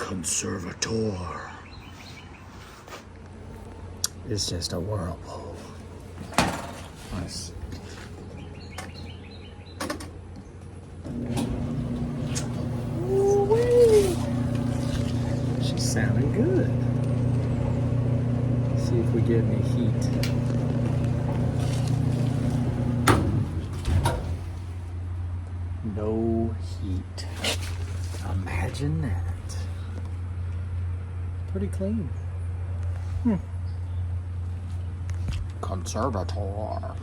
conservator. It's just a whirlpool. Nice. Ooh-wee. She's sounding good. Let's see if we get any heat. No heat. Imagine that. Pretty clean. Conservator. Alright,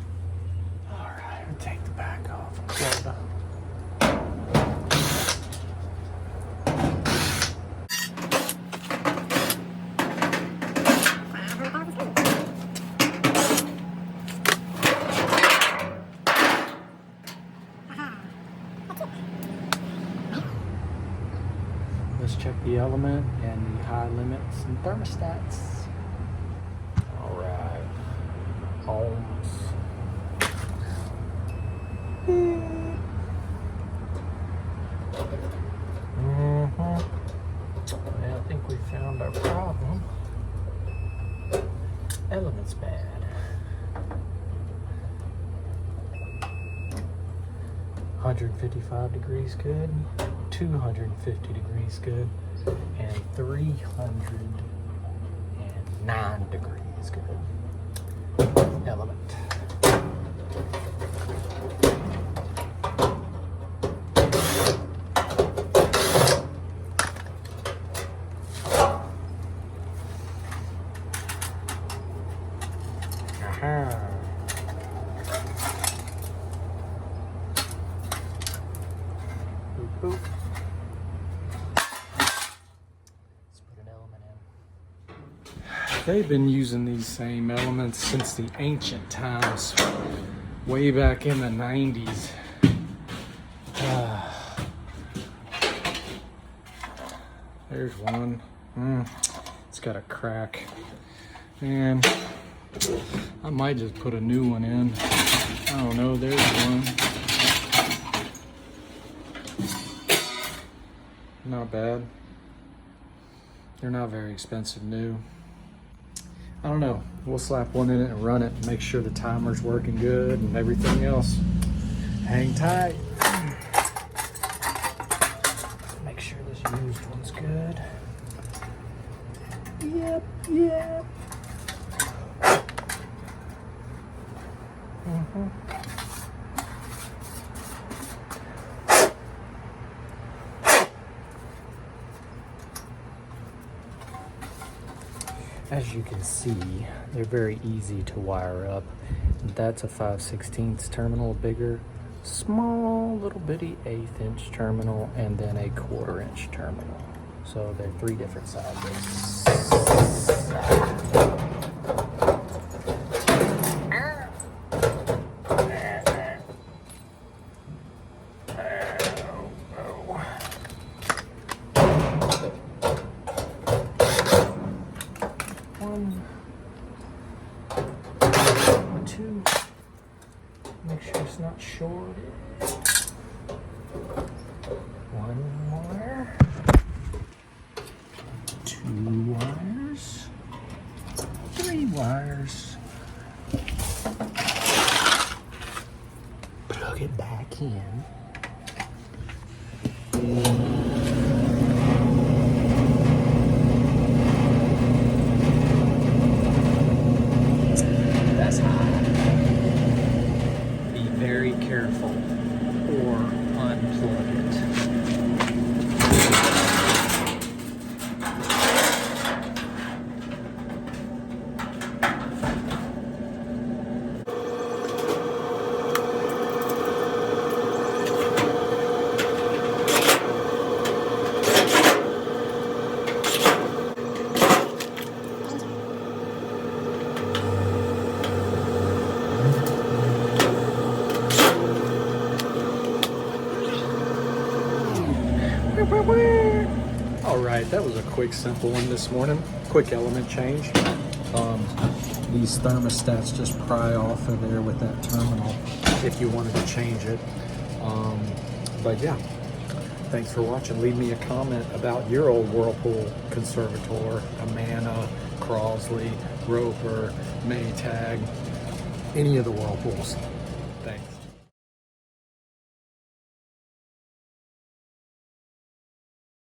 I'll take the back off. Let's check the element and the high limits and thermostats. Alright. Ohms. Well, I think we found our problem. Element's bad. 155 degrees good, 250 degrees good, and 309 degrees good. Element. Aha. Boop, boop. Let's put an element in. They've been using these same elements since the ancient times, way back in the 90s. There's one. It's got a crack. And I might just put a new one in. I don't know, there's one. Not bad. They're not very expensive new. I don't know. We'll slap one in it and run it and make sure the timer's working good and everything else. Hang tight. Make sure this used one's good. Yep, yep. As you can see, they're very easy to wire up. That's a 5/16 terminal, bigger, small little bitty 1/8 inch terminal, and then a 1/4 inch terminal. So they're 3 different sizes. Two. Make sure it's not shorted. One more. 2 wires. 3 wires. Plug it back in. That's hot. Be very careful or unplug it. Alright, that was a quick, simple one this morning. Quick element change. These thermostats just pry off of there with that terminal if you wanted to change it. But yeah, Thanks for watching. Leave me a comment about your old Whirlpool conservator, Amana, Crosley, Roper, Maytag, any of the Whirlpools. Thanks.